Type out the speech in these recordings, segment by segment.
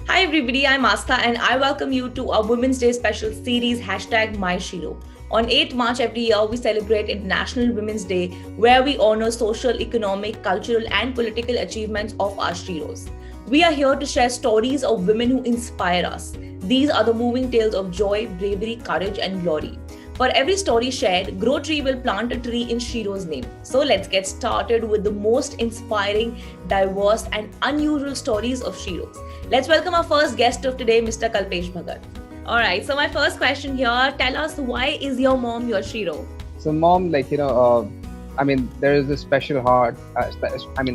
Hi everybody, I'm Asta and I welcome you to our Women's Day special series #MyShiro. On 8th March every year, we celebrate International Women's Day where we honor social, economic, cultural and political achievements of our Shiros. We are here to share stories of women who inspire us. These are the moving tales of joy, bravery, courage and glory. For every story shared, Grow Tree will plant a tree in Shiro's name. So let's get started with the most inspiring, diverse and unusual stories of Shiros. Let's welcome our first guest of today, Mr. Kalpesh Bhagat. Alright, so my first question here, tell us, why is your mom your Shiro? So mom, there is a special heart, a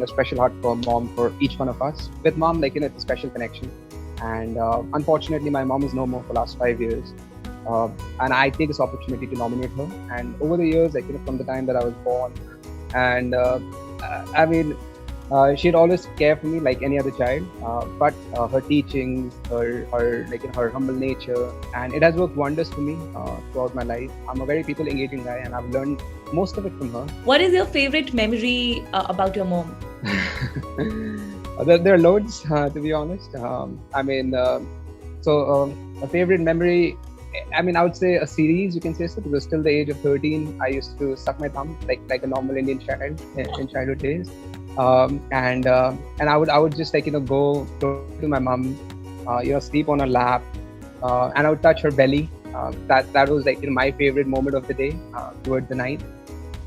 special heart for mom for each one of us. With mom, it's a special connection. And unfortunately, my mom is no more for the last 5 years. And I take this opportunity to nominate her. And over the years, from the time that I was born, and she'd always care for me like any other child. But her teachings, her humble nature, and it has worked wonders for me throughout my life. I'm a very people-engaging guy, and I've learned most of it from her. What is your favorite memory about your mom? There are loads, to be honest. A favorite memory. I would say a series, you can say so, because till the age of 13, I used to suck my thumb like a normal Indian child in childhood days. And I would just go to my mom, sleep on her lap, and I would touch her belly. That was my favorite moment of the day, towards the night.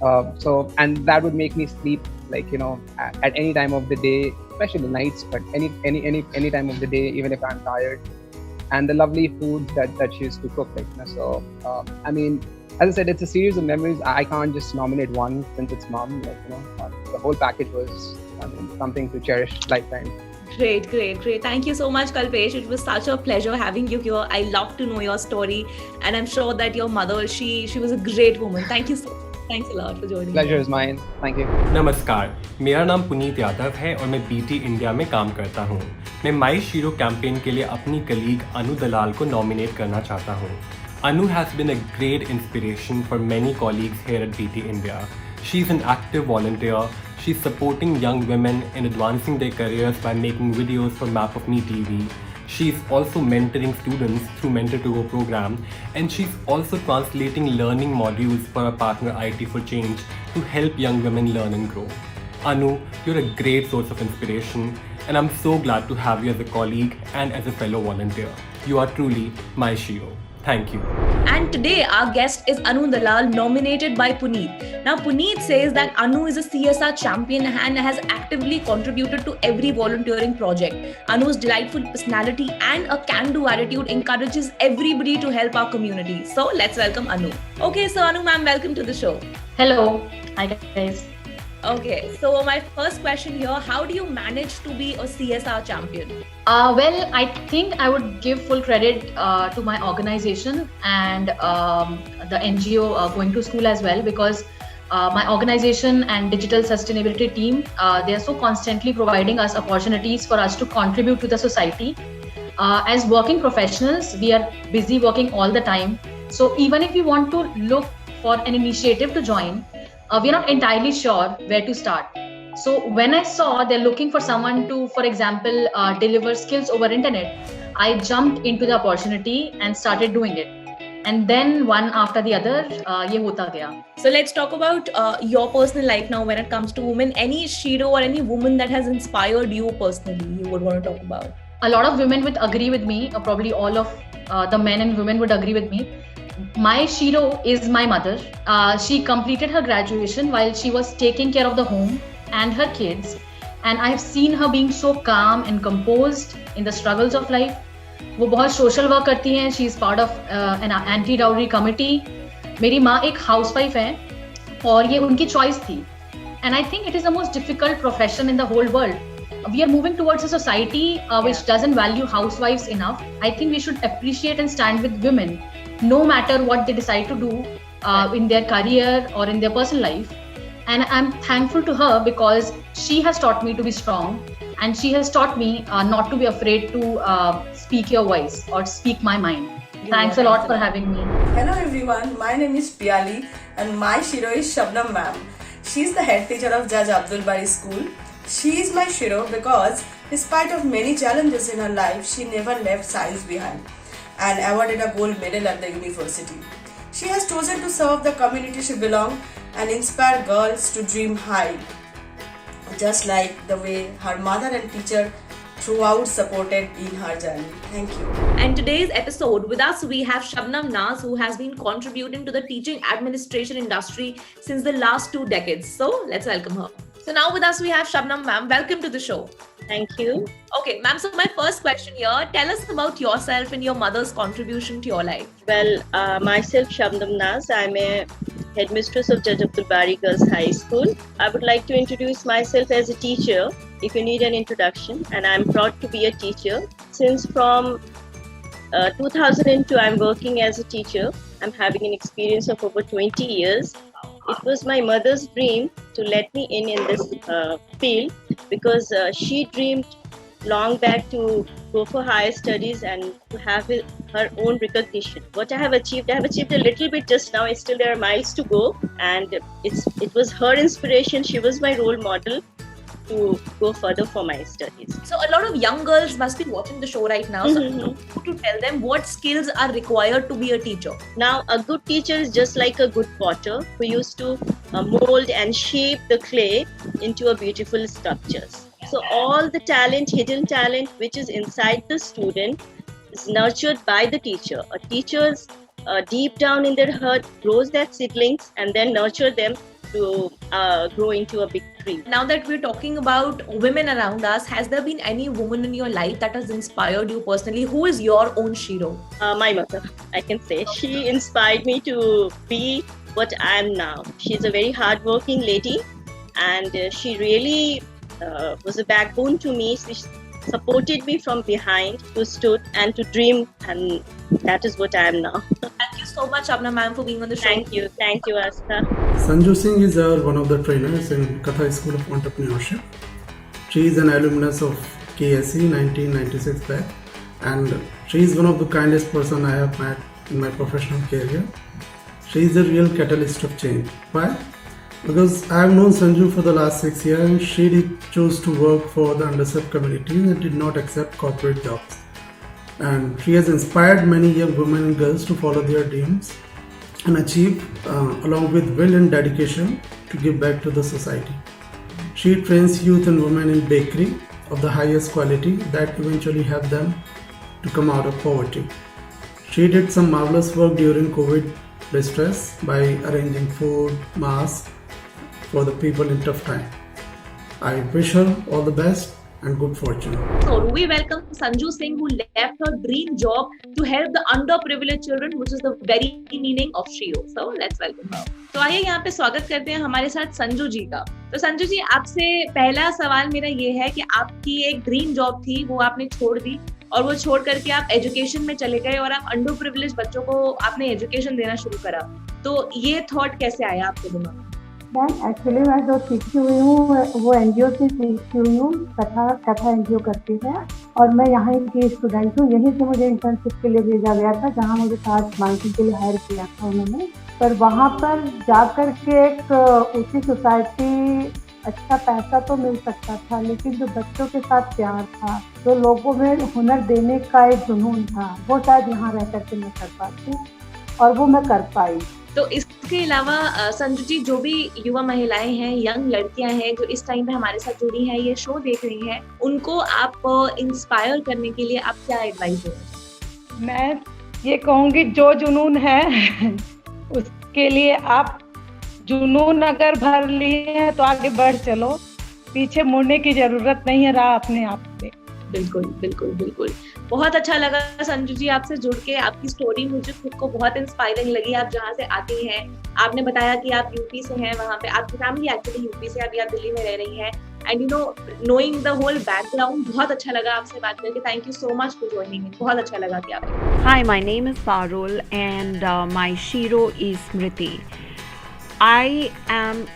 And that would make me sleep at any time of the day, especially the nights, but any time of the day, even if I'm tired. And the lovely food that she used to cook, as I said, it's a series of memories. I can't just nominate one since it's mom. The whole package was something to cherish lifetime. Great. Thank you so much, Kalpesh. It was such a pleasure having you here. I love to know your story, and I'm sure that your mother, she was a great woman. Thank you so much. Thanks a lot for joining. Pleasure is mine. Thank you. नमस्कार, मेरा नाम पुनीत यादव है और मैं BT India में काम करता हूँ. मैं माई शीरो कैंपेन के लिए अपनी कलीग अनु दलाल को नॉमिनेट करना चाहता हूँ. Anu has been a great inspiration for many colleagues here at BT India. She's an active volunteer. She's supporting young women in advancing their careers by making videos for Map of Me TV. She's also mentoring students through Mentor to Go program, and she's also translating learning modules for our partner IT for Change to help young women learn and grow. Anu, you're a great source of inspiration, and I'm so glad to have you as a colleague and as a fellow volunteer. You are truly my Shiro. Thank you. And today our guest is Anu Dalal, nominated by Puneet. Now Puneet says that Anu is a CSR champion and has actively contributed to every volunteering project. Anu's delightful personality and a can-do attitude encourages everybody to help our community. So let's welcome Anu. Okay, so Anu ma'am, welcome to the show. Hello. Hi guys. Okay, so my first question here, how do you manage to be a CSR champion? Well, I think I would give full credit to my organization and the NGO Going to School as well, because my organization and digital sustainability team, they are so constantly providing us opportunities for us to contribute to the society. As working professionals, we are busy working all the time. So even if we want to look for an initiative to join, we're not entirely sure where to start. So when I saw they're looking for someone to, for example, deliver skills over internet, I jumped into the opportunity and started doing it. And then one after the other, ye hota gaya. So let's talk about your personal life now when it comes to women. Any Shiro or any woman that has inspired you personally, you would want to talk about? A lot of women would agree with me, probably all of the men and women would agree with me. My Shiro is my mother. She completed her graduation while she was taking care of the home and her kids. And I've seen her being so calm and composed in the struggles of life. वो बहुत social work करती हैं. She is part of an anti-dowry committee. मेरी माँ एक housewife है और ये उनकी choice थी. And I think it is the most difficult profession in the whole world. We are moving towards a society which doesn't value housewives enough. I think we should appreciate and stand with women, no matter what they decide to do in their career or in their personal life. And I'm thankful to her because she has taught me to be strong, and she has taught me not to be afraid to speak your voice or speak my mind. Thanks a lot for having me. Hello everyone, my name is Piali and my Shiro is Shabnam ma'am. She's the head teacher of Judge Abdul Bari School. She is my Shiro because despite of many challenges in her life, she never left science behind and awarded a gold medal at the university. She has chosen to serve the community she belongs and inspire girls to dream high, just like the way her mother and teacher throughout supported in her journey. Thank you. And today's episode, with us we have Shabnam Naz, who has been contributing to the teaching administration industry since the last 2 decades. So let's welcome her. So now with us we have Shabnam ma'am. Welcome to the show. Thank you. Okay, ma'am, so my first question here, tell us about yourself and your mother's contribution to your life. Well, myself, Shabnam Naz, I'm a headmistress of Judge Abdul Bari Girls High School. I would like to introduce myself as a teacher, if you need an introduction, and I'm proud to be a teacher. Since from 2002, I'm working as a teacher. I'm having an experience of over 20 years. It was my mother's dream to let me in this field because she dreamed long back to go for higher studies and to have her own recognition. What I have achieved a little bit just now. Still, there are miles to go, and it was her inspiration. She was my role model to go further for my studies. So a lot of young girls must be watching the show right now. So to tell them what skills are required to be a teacher. Now, a good teacher is just like a good potter who used to mold and shape the clay into a beautiful sculptures. So all the talent, hidden talent, which is inside the student is nurtured by the teacher. A teacher's deep down in their heart grows that seedlings and then nurture them to grow into a big tree. Now that we're talking about women around us, has there been any woman in your life that has inspired you personally? Who is your own Shiro? My mother, I can say. She inspired me to be what I am now. She's a very hardworking lady, and she really was a backbone to me. She supported me from behind, to stood and to dream, and that is what I am now. Thank you so much, Shabnam ma'am, for being on the show. Thank you, Astha. Sanju Singh is one of the trainers in Katha School of Entrepreneurship. She is an alumnus of KSE 1996 batch, and she is one of the kindest person I have met in my professional career. She is a real catalyst of change. Why? Because I have known Sanju for the last 6 years, and she did choose to work for the underserved communities and did not accept corporate jobs. And she has inspired many young women and girls to follow their dreams and achieve, along with will and dedication, to give back to the society. She trains youth and women in bakery of the highest quality that eventually help them to come out of poverty. She did some marvelous work during COVID distress by arranging food, masks for the people in tough time. I wish her all the best and good fortune. So we welcome Sanju Singh, who left her dream job to help the underprivileged children, which is the very meaning of Shiro. So let's welcome her. तो आइए यहाँ पे स्वागत करते हैं हमारे साथ संजू जी का। तो संजू जी, आपसे पहला सवाल मेरा ये है कि आपकी एक ड्रीम जॉब थी, वो आपने छोड़ दी और वो छोड़ करके आप एजुकेशन में चले गए और आप अंडर प्रिविलेज बच्चों को आपने एजुकेशन देना शुरू करा। तो ये थॉट कैसे आया आपके दिमाग में? मैम, एक्चुअली मैं जो सीखी हुई हूँ वो एनजीओ से सीखी हुई हूँ। कथा एनजीओ करती है और मैं यहाँ की स्टूडेंट हूँ। यहीं से मुझे इंटर्नशिप के लिए भेजा गया था, जहाँ मुझे 7 मंथ के लिए हायर किया था उन्होंने। पर वहाँ पर जाकर के एक ऊँची सोसाइटी, अच्छा पैसा तो मिल सकता था, लेकिन जो बच्चों के साथ प्यार था, जो लोगों में हुनर देने का एक जुनून था, वो शायद यहाँ रह करके मैं कर पाती और वो मैं कर पाई। तो इसके अलावा संजू जी, जो भी युवा महिलाएं हैं, यंग लड़कियां हैं जो इस टाइम पे हमारे साथ जुड़ी हैं, ये शो देख रही हैं, उनको आप इंस्पायर करने के लिए आप क्या एडवाइस देंगे? मैं ये कहूँगी, जो जुनून है उसके लिए आप जुनून अगर भर लिए हैं तो आगे बढ़ चलो, पीछे मुड़ने की जरूरत नहीं है, राह अपने आप पे। बिल्कुल बिल्कुल बिल्कुल। बहुत अच्छा लगा संजू जी आपसे जुड़ के। आपकी स्टोरी मुझे खुद को बहुत इंस्पायरिंग लगी। आप जहाँ से आती हैं, आपने बताया कि आप यूपी से हैं, वहाँ पे आपकी फैमिली एक्चुअली यूपी से, अभी आप दिल्ली में रह रही हैं, and you know knowing the whole background. बहुत अच्छा लगा आपसे बात करके। Thank you so much for joining me. बहुत अच्छा लगा कि आप। Hi, my name is Parul and my Shiro is Smriti. I am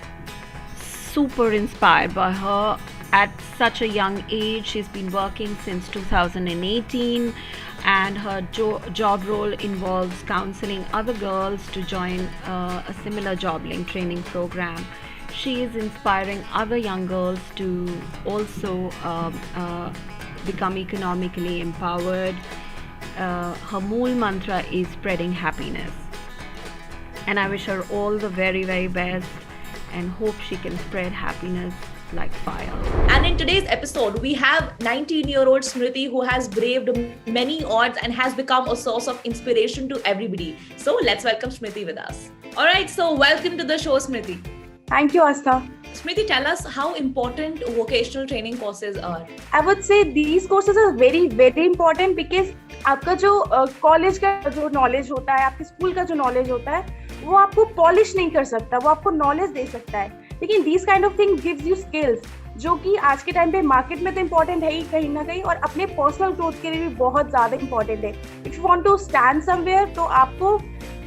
super inspired by her. At such a young age, she's been working since 2018 and her job role involves counseling other girls to join a similar job link training program. She is inspiring other young girls to also become economically empowered. Her mool mantra is spreading happiness. And I wish her all the very, very best and hope she can spread happiness like fire. And in today's episode, we have 19-year-old Smriti who has braved many odds and has become a source of inspiration to everybody. So let's welcome Smriti with us. All right, so welcome to the show, Smriti. Thank you, Asta. Smriti, tell us how important vocational training courses are. I would say these courses are very, very important because आपका जो college का जो knowledge होता है, आपके school का जो knowledge होता है, वो आपको पॉलिश नहीं कर सकता, वो आपको नॉलेज दे सकता है. लेकिन these kind of thing gives you skills जो कि आज के टाइम पे मार्केट में तो इम्पोर्टेंट है ही कहीं ना कहीं, और अपने पर्सनल ग्रोथ के लिए भी बहुत ज्यादा इम्पोर्टेंट है. If you want to stand somewhere तो आपको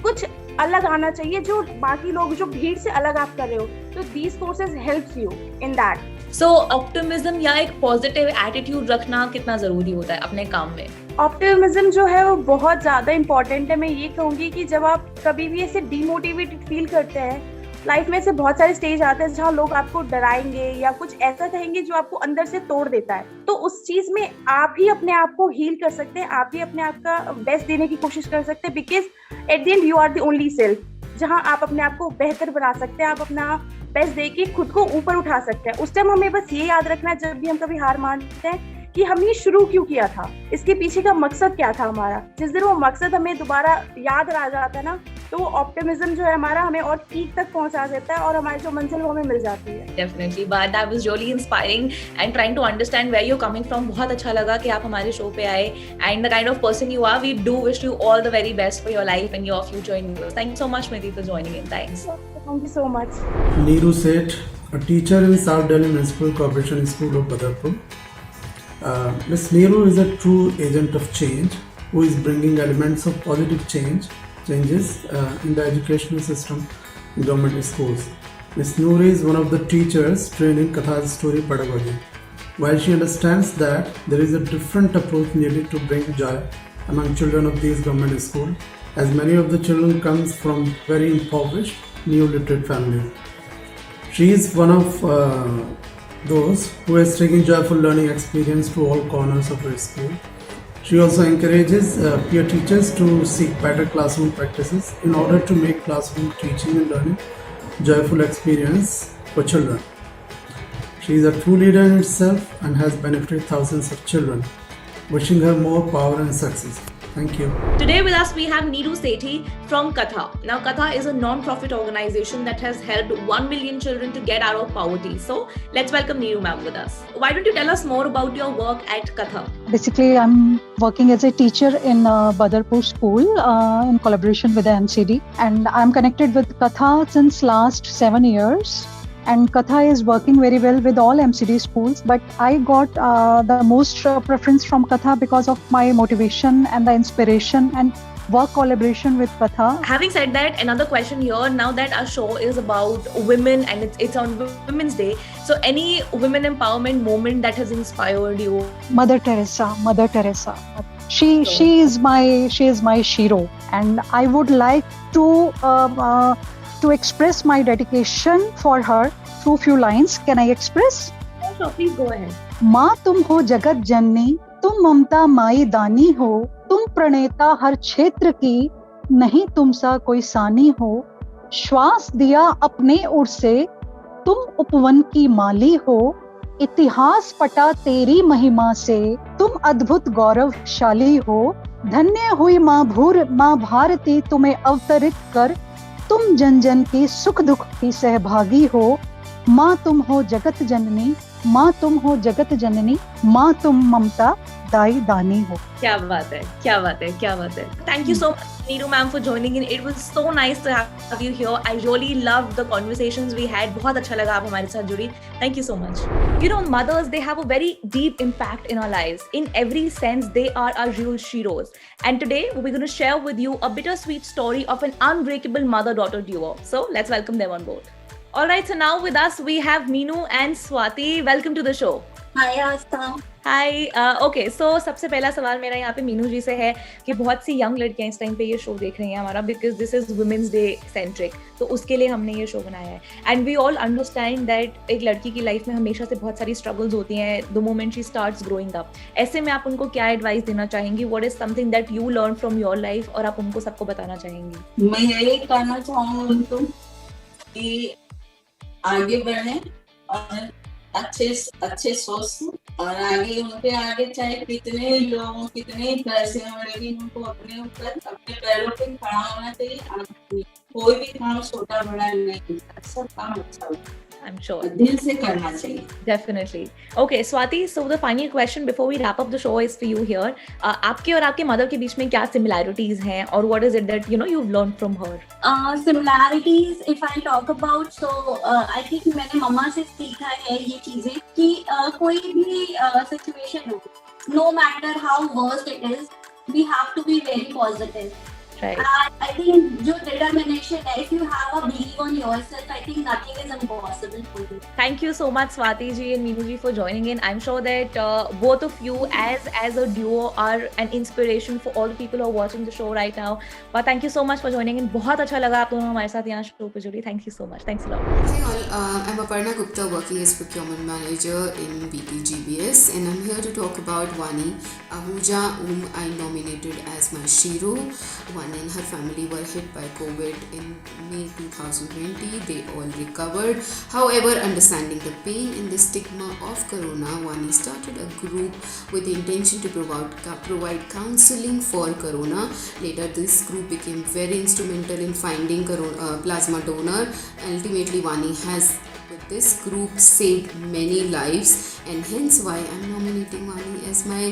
कुछ अलग आना चाहिए जो बाकी लोग जो भीड़ से अलग आप कर रहे हो. तो these courses helps you in that. So optimism या एक पॉजिटिव एटीट्यूड रखना कितना जरूरी होता है अपने काम में? ऑप्टिमिज्म जो है वो बहुत ज्यादा इम्पोर्टेंट है. मैं ये कहूंगी कि जब आप कभी भी ऐसे डिमोटिवेटेड फील करते हैं, लाइफ में से बहुत सारे स्टेज आते हैं जहाँ लोग आपको डराएंगे या कुछ ऐसा कहेंगे जो आपको अंदर से तोड़ देता है. तो उस चीज में आप ही अपने आप को हील कर सकते हैं, आप ही अपने आप का बेस्ट देने की कोशिश कर सकते हैं, because at the end you are the only self, जहाँ आप अपने आप को बेहतर बना सकते हैं, आप अपना बेस्ट दे के खुद को ऊपर उठा सकते हैं. उस टाइम हमें बस ये याद रखना है जब भी हम कभी हार मानते हैं कि हमने शुरू क्यों किया था, इसके पीछे का मकसद क्या था हमारा. जिस दिन वो मकसद हमें दोबारा याद आ जाता है ना, तो वो ऑप्टिमिज्म जो है हमारा हमें और पीक तक पहुंचा देता है और हमारी जो मंजिल वो हमें मिल जाती है. Definitely, but that was really inspiring and trying to understand where you're coming from. बहुत अच्छा लगा कि आप हमारे शो पे आए and the kind of person you are, we do wish you all the very best for your life and your future endeavors. Thank you so much, Smriti, for joining in. Thanks. Thank you so much. Neeru Seth, a teacher in South Delhi Municipal Corporation School of Badarpur. Ms. Neeru is a true agent of change who is bringing elements of positive changes in the educational system in government schools. Ms. Neeru is one of the teachers trained in Katha story pedagogy. While she understands that there is a different approach needed to bring joy among children of these government schools, as many of the children comes from very impoverished, neo-literate families. She is one of those who is taking joyful learning experience to all corners of her school. She also encourages peer teachers to seek better classroom practices in order to make classroom teaching and learning joyful experience for children. She is a true leader in itself and has benefited thousands of children. Wishing her more power and success. Thank you. Today with us we have Neeru Sethi from Katha. Now Katha is a non-profit organization that has helped 1 million children to get out of poverty. So let's welcome Neeru ma'am with us. Why don't you tell us more about your work at Katha? Basically, I'm working as a teacher in Badarpur school in collaboration with the MCD, and I'm connected with Katha since last 7 years. And Katha is working very well with all MCD schools, but I got the most preference from Katha because of my motivation and the inspiration and work collaboration with Katha. Having said that, another question here, now that our show is about women and it's on Women's Day, so any women empowerment moment that has inspired you? Mother Teresa. She is my Shiro, and I would like to express my dedication for her through few lines. Can I express? Sure, please go ahead. माँ तुम हो जगत जननी, तुम ममता माई दानी हो, तुम प्रणेता हर क्षेत्र की, नहीं तुम सा कोई सानी हो. श्वास दिया अपने उर से, तुम उपवन की माली हो, इतिहास पटा तेरी महिमा से, तुम अद्भुत गौरवशाली हो. धन्य हुई माँ भारती तुम्हें अवतरित कर, तुम जन जन की सुख दुख की सहभागी हो. माँ तुम हो जगत जननी, माँ तुम हो जगत जननी, माँ तुम ममता दाई दानी हो. क्या बात है. Thank you so much, Neeru ma'am, for joining in. It was so nice to have you here. I really loved the conversations we had. बहुत अच्छा लगा आप हमारे साथ जुड़ी. Thank you so much. You know, mothers, they have a very deep impact in our lives. In every sense, they are our real heroes. And today, we're going to share with you a bittersweet story of an unbreakable mother-daughter duo. So let's welcome them on board. All right, so now with us, we have Meenu and Swati. Welcome to the show. Hi, Asta. Hi okay so सबसे पहला सवाल मेरा यहाँ पे मीनू जी से है कि बहुत सी यंग लड़कियां इस टाइम पे ये शो देख रही हैं हमारा, because this is women's day centric, तो उसके लिए हमने ये शो बनाया है. And we all understand that एक लड़की की लाइफ में हमेशा से बहुत सारी स्ट्रगल्स होती हैं the moment she starts growing up. ऐसे में आप उनको क्या एडवाइस देना चाहेंगी? What is something that you learn from your life और आप उनको सबको बताना चाहेंगी? मैं यही कहना चाहूंगी उनको कि आगे बढ़े और अच्छे सोच और आगे उनके आगे चाहे कितने लोग कितने पैसे हों, लेकिन उनको अपने ऊपर अपने पैरों पे खड़ा होना चाहिए. कोई भी काम छोटा बड़ा नहीं, सब काम अच्छा होता है. I'm sure. दिल से करना चाहिए. Definitely. Okay, Swati, so the final question before we wrap up the show is for you here. आपके और आपके मदर के बीच में क्या similarities हैं और what is it that you've learned from her? Similarities, if I talk about, so I think मैंने मम्मा से सीखा है ये चीजें कि कोई भी situation हो, no matter how worst it is, we have to be very positive. Right. I think जो determination है, if you have a belief on yourself, I think nothing is impossible for you. Thank you so much, Swati ji and Meenu ji, for joining in. I'm sure that both of you, as a duo, are an inspiration for all the people who are watching the show right now. But thank you so much for joining in. बहुत अच्छा लगा आप दोनों हमारे साथ यहाँ show पे जुड़ी. Thank you so much. Thanks a lot. Hey all, I'm Aparna Gupta, working as procurement manager in BTGBS, and I'm here to talk about Vani Ahuja, whom I nominated as my Shiro. Vani and her family were hit by COVID in May 2020. They all recovered. However, understanding the pain and the stigma of Corona, Vani started a group with the intention to provide counseling for Corona. Later, this group became very instrumental in finding plasma donor. Ultimately, Vani has, with this group, saved many lives, and hence why I'm nominating Vani as my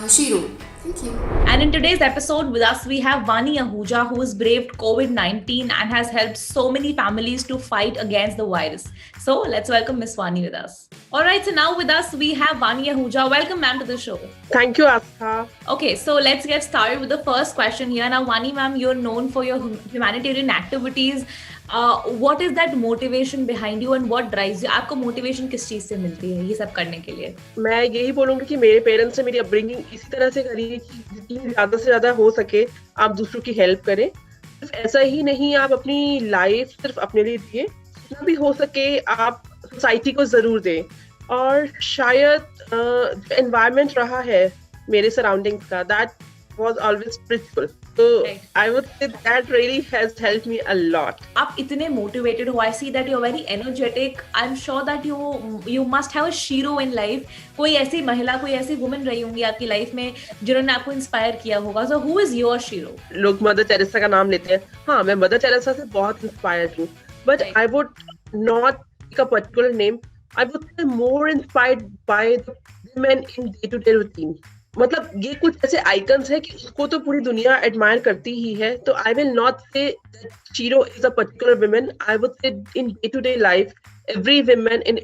Shiro. Thank you. And in today's episode with us, we have Vani Ahuja, who has braved COVID-19 and has helped so many families to fight against the virus. So let's welcome Miss Vani with us. All right, so now with us, we have Vani Ahuja. Welcome, ma'am, to the show. Thank you, Astha. Okay, so let's get started with the first question here. Now, Vani, ma'am, you're known for your humanitarian activities. What is that motivation behind you and what drives you? आपको motivation किस चीज से मिलती है ये सब करने के लिए? मैं यही बोलूंगी कि मेरे पेरेंट्स ने मेरी अपब्रिंगिंग इसी तरह से करी है कि जितनी ज्यादा से ज्यादा हो सके आप दूसरों की हेल्प करें. सिर्फ ऐसा ही नहीं, आप अपनी लाइफ सिर्फ अपने लिए दिए, जितना भी हो सके आप सोसाइटी को जरूर दें. और शायद जो एनवायरनमेंट रहा है मेरे सराउंडिंग्स का, that was always spiritual. So right. I would say that really has helped me a lot. आप इतने motivated हो, I see that you're very energetic. I'm sure that you must have a Shiro in life. कोई ऐसी महिला, कोई ऐसी woman रही होंगी आपकी लाइफ में जिन्होंने आपको इंस्पायर किया होगा. So who is your Shiro? लोग मदर टेरेसा का नाम लेते हैं. हाँ, मैं मदर टेरेसा से बहुत इंस्पायर्ड हूँ. But right. I would not pick a particular name. I would say more inspired by the women in day-to-day routine. मतलब ये कुछ ऐसे आइकन्स है कि उसको तो पूरी दुनिया एडमायर करती ही है. तो I will not say shero is a particular woman. I would say in day to day life every woman in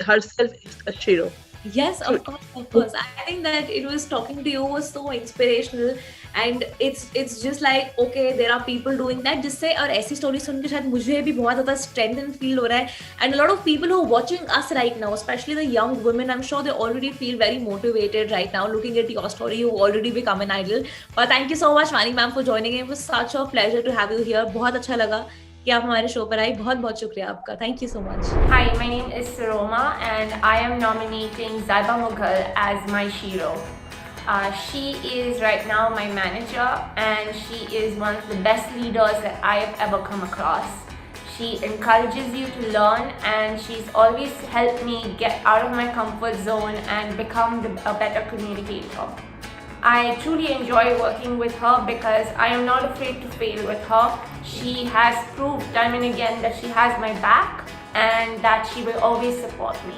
herself is a Shiro. Yes, of course. I think that it was talking to you was so inspirational, and it's just like okay, there are people doing that. जिससे और ऐसी story सुन के शायद मुझे भी बहुत ज़्यादा strengthened feel हो रहा है. And a lot of people who are watching us right now, especially the young women, I'm sure they already feel very motivated right now looking at your story. You already become an idol. But thank you so much, Vani ma'am, for joining in. It was such a pleasure to have you here. बहुत अच्छा लगा कि आप हमारे show पर आई. बहुत बहुत शुक्रिया आपका. Thank you so much. Hi, my name is Saroma and I am nominating Zaiba Mughal as my Shiro. She is right now my manager and she is one of the best leaders that I have ever come across. She encourages you to learn and she's always helped me get out of my comfort zone and become a better communicator. I truly enjoy working with her because I am not afraid to fail with her. She has proved time and again that she has my back and that she will always support me.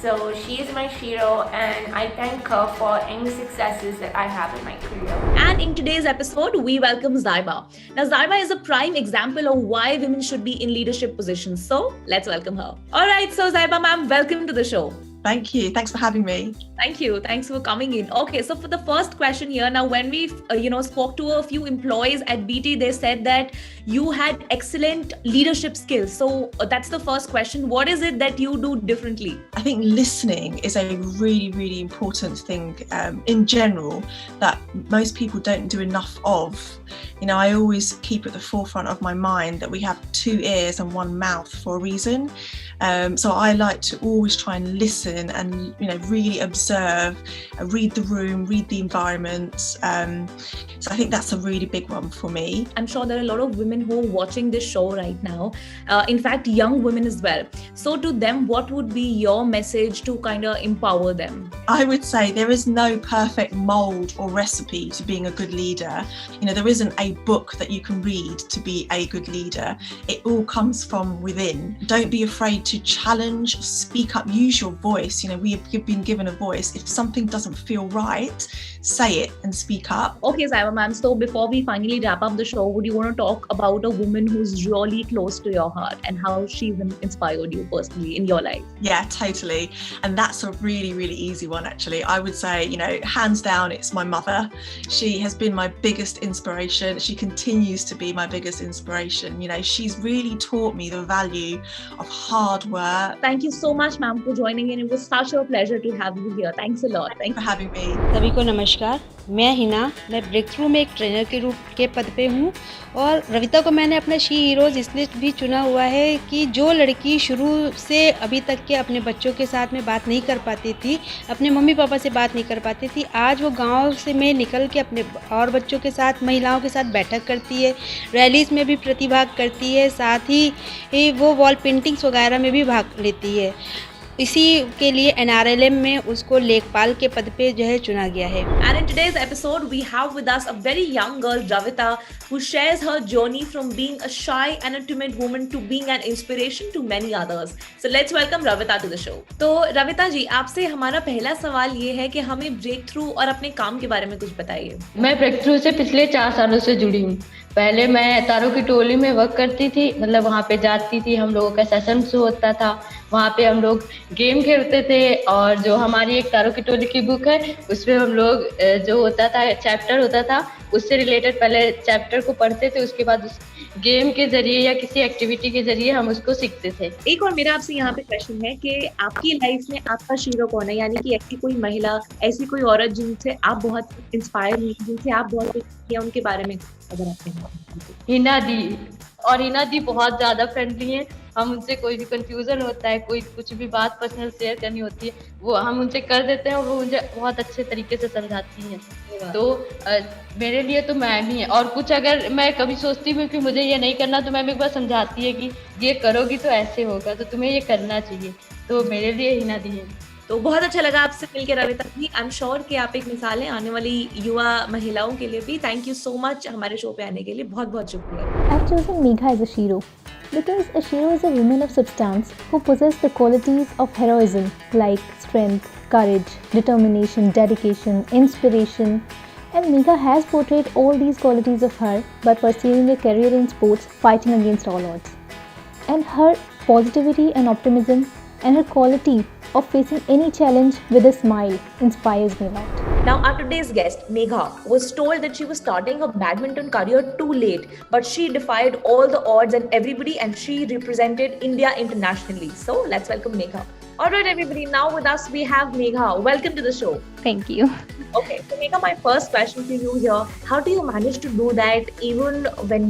So she is my Shiro and I thank her for any successes that I have in my career. And in today's episode, we welcome Zaiba. Now, Zaiba is a prime example of why women should be in leadership positions. So let's welcome her. All right, so Zaiba ma'am, welcome to the show. Thank you. Thanks for having me. Thank you. Thanks for coming in. Okay, so for the first question here, now when we spoke to a few employees at BT, they said that you had excellent leadership skills. So that's the first question. What is it that you do differently? I think listening is a really, really important thing in general that most people don't do enough of. I always keep at the forefront of my mind that we have 2 ears and 1 mouth for a reason. So I like to always try and listen and really observe, read the room, read the environment. So I think that's a really big one for me. I'm sure there are a lot of women who are watching this show right now. In fact, young women as well. So to them, what would be your message to kind of empower them? I would say there is no perfect mold or recipe to being a good leader. There isn't a book that you can read to be a good leader. It all comes from within. Don't be afraid to challenge, speak up, use your voice. We've been given a voice. If something doesn't feel right, say it and speak up. Okay, Sahiba ma'am, so before we finally wrap up the show, would you want to talk about a woman who's really close to your heart and how she's inspired you personally in your life? Yeah, totally. And that's a really, really easy one, actually. I would say, hands down, it's my mother. She has been my biggest inspiration. She continues to be my biggest inspiration. She's really taught me the value of hard work. Thank you so much, ma'am, for joining in. It was such a pleasure to have you here. Thanks a lot. Thanks for having me. सभी को नमस्कार, मैं हिना, मैं break through में एक trainer के रूप के पद पे हूँ और रविता को मैंने अपना शी हीरोज़ इसलिए भी चुना हुआ है कि जो लड़की शुरू से अभी तक के अपने बच्चों के साथ में बात नहीं कर पाती थी, अपने मम्मी पापा से बात नहीं कर पाती थी, आज वो गांव से में निकल के अपने और बच्चों के साथ, महिलाओं के साथ बैठक करती है, रैलीज़ में भी प्रतिभाग करती है, साथ ही वो वॉल पेंटिंग्स वगैरह में भी भाग लेती है। इसी के लिए NRLM में उसको लेखपाल के पद पे जो है चुना गया है। And in today's episode, we have with us a very young girl, Ravita, who shares her journey from being a shy and a timid woman to being an inspiration to many others. So let's welcome Ravita to the show. तो Ravita जी, आपसे हमारा पहला सवाल ये है कि हमें break through और अपने काम के बारे में कुछ बताइए। मैं ब्रेक थ्रू से पिछले 4 सालों से जुड़ी हूँ। पहले मैं तारों की टोली में वर्क करती थी, मतलब वहाँ पे जाती थी, हम लोगों का सेशन शो होता था, वहाँ पे हम लोग गेम खेलते थे और जो हमारी एक तारों की टोली की बुक है उसमें हम लोग जो होता था चैप्टर होता था उससे रिलेटेड पहले चैप्टर को पढ़ते थे, उसके बाद उस गेम के जरिए या किसी एक्टिविटी के जरिए हम उसको सीखते थे। एक और मेरा आपसे यहाँ पे क्वेश्चन है कि आपकी लाइफ में आपका हीरो कौन है, यानी कि ऐसी कोई महिला, ऐसी कोई औरत जिनसे आप बहुत इंस्पायर हुई, जिनसे आप बहुत किया, उनके बारे में अगर आपके। हिना दी, और हिना दी बहुत ज्यादा फ्रेंडली हैं। हम उनसे कोई भी कंफ्यूजन होता है, कोई कुछ भी बात पर्सनल शेयर करनी होती है, वो हम उनसे कर देते हैं और वो मुझे बहुत अच्छे तरीके से समझाती हैं। तो मेरे लिए तो मैम ही है, और कुछ अगर मैं कभी सोचती हूँ कि मुझे ये नहीं करना तो मैम एक बार समझाती है कि ये करोगी तो ऐसे होगा, तो तुम्हें ये करना चाहिए। तो मेरे लिए हिना दी है। तो बहुत अच्छा लगा आपसे मिलकर रविता जी। आई एम श्योर कि आप एक मिसाल हैं आने वाली युवा महिलाओं के लिए भी। थैंक यू सो मच हमारे शो पे आने के लिए, बहुत बहुत शुक्रिया। I've chosen Megha as a Shiro because a Shiro is a woman of substance who possesses the qualities of heroism like strength, courage, determination, dedication, inspiration, and Megha has portrayed all these qualities of her by pursuing a career in sports, fighting against all odds. And her positivity and optimism and her quality of facing any challenge with a smile inspires me a lot. Now, our today's guest, Megha, was told that she was starting her badminton career too late, but she defied all the odds and everybody, and she represented India internationally. So, let's welcome Megha. Alright everybody, now with us we have Megha. Welcome to the show. Thank you. Okay, so Megha, my first question to you here, how do you manage to do that even when,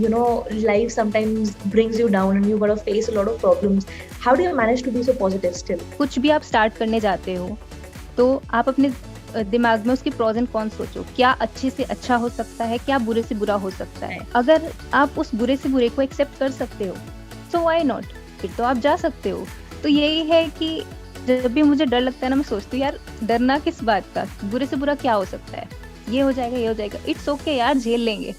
life sometimes brings you down and you gotta face a lot of problems? How do you manage to be so positive still? कुछ भी आप start करने जाते हो तो आप अपने दिमाग में उसकी प्रोज एंड कॉन्स सोचो, क्या अच्छे से अच्छा हो सकता है, क्या बुरे से बुरा हो सकता है। अगर आप उस बुरे से बुरे को एक्सेप्ट कर सकते हो सो व्हाई नॉट, फिर तो आप जा सकते हो। तो यही है कि जब भी मुझे डर लगता है ना, मैं सोचती हूँ यार डरना किस बात का, बुरे से बुरा क्या हो सकता है, ये हो जाएगा, ये हो जाएगा, इट्स ओके यार, झेल लेंगे।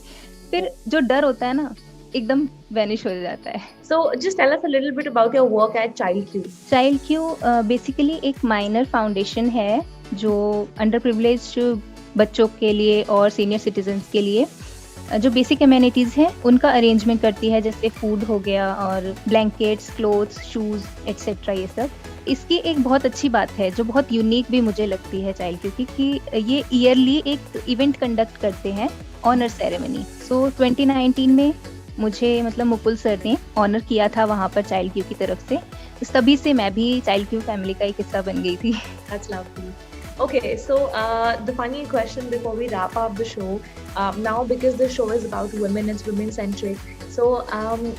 फिर जो डर होता है ना एकदम वैनिश हो जाता है। So just tell us a little bit about your work at ChildQ. ChildQ basically एक माइनर फाउंडेशन है जो अंडर प्रिविलेज्ड बच्चों के लिए और सीनियर सिटीजन्स के लिए जो बेसिक एमेनिटीज़ हैं उनका अरेंजमेंट करती है, जैसे फूड हो गया और ब्लैंकेट्स, क्लोथ्स, शूज़ एट्सेट्रा, ये सब। इसकी एक बहुत अच्छी बात है जो बहुत यूनिक भी मुझे लगती है चाइल्ड क्यू की, कि ये ईयरली एक इवेंट कंडक्ट करते हैं, ऑनर सेरेमनी। सो 2019 में मुझे मतलब मुकुल सर ने ऑनर किया था वहाँ पर चाइल्ड क्यू की तरफ से, तभी से मैं भी चाइल्ड क्यू फैमिली का एक हिस्सा बन गई थी। That's lovely. Okay, so the funny question before we wrap up the show, now because the show is about women, it's women centric. So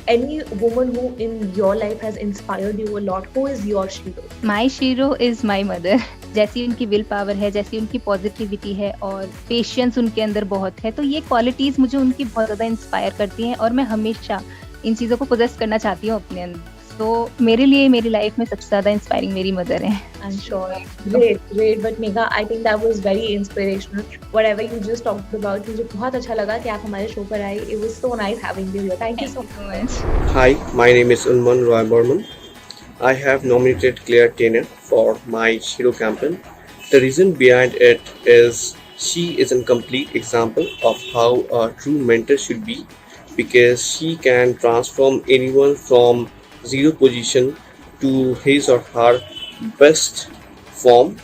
any woman who in your life has inspired you a lot, who is your Shiro? My Shiro is my mother. जैसी उनकी will power है, जैसी उनकी positivity है और patience उनके अंदर बहुत है, तो ये क्वालिटीज मुझे उनकी बहुत ज़्यादा इंस्पायर करती हैं और मैं हमेशा इन चीज़ों को पोजेस करना चाहती हूँ अपने अंदर। तो मेरे लिए मेरी लाइफ में सबसे ज़्यादा इंस्पायरिंग मेरी मदर है। I'm sure. Great. But Megha, I think that was very inspirational. Whatever you just talked about, मुझे बहुत अच्छा लगा कि आप हमारे शो पर आए. It was so nice having you here. Thank you so much. Hi, my name is Unman Roy Burman. I have nominated Claire Tanner for my Shiro campaign. The reason behind it is she is a complete example of how a true mentor should be, because she can transform anyone from zero position to his or her best form,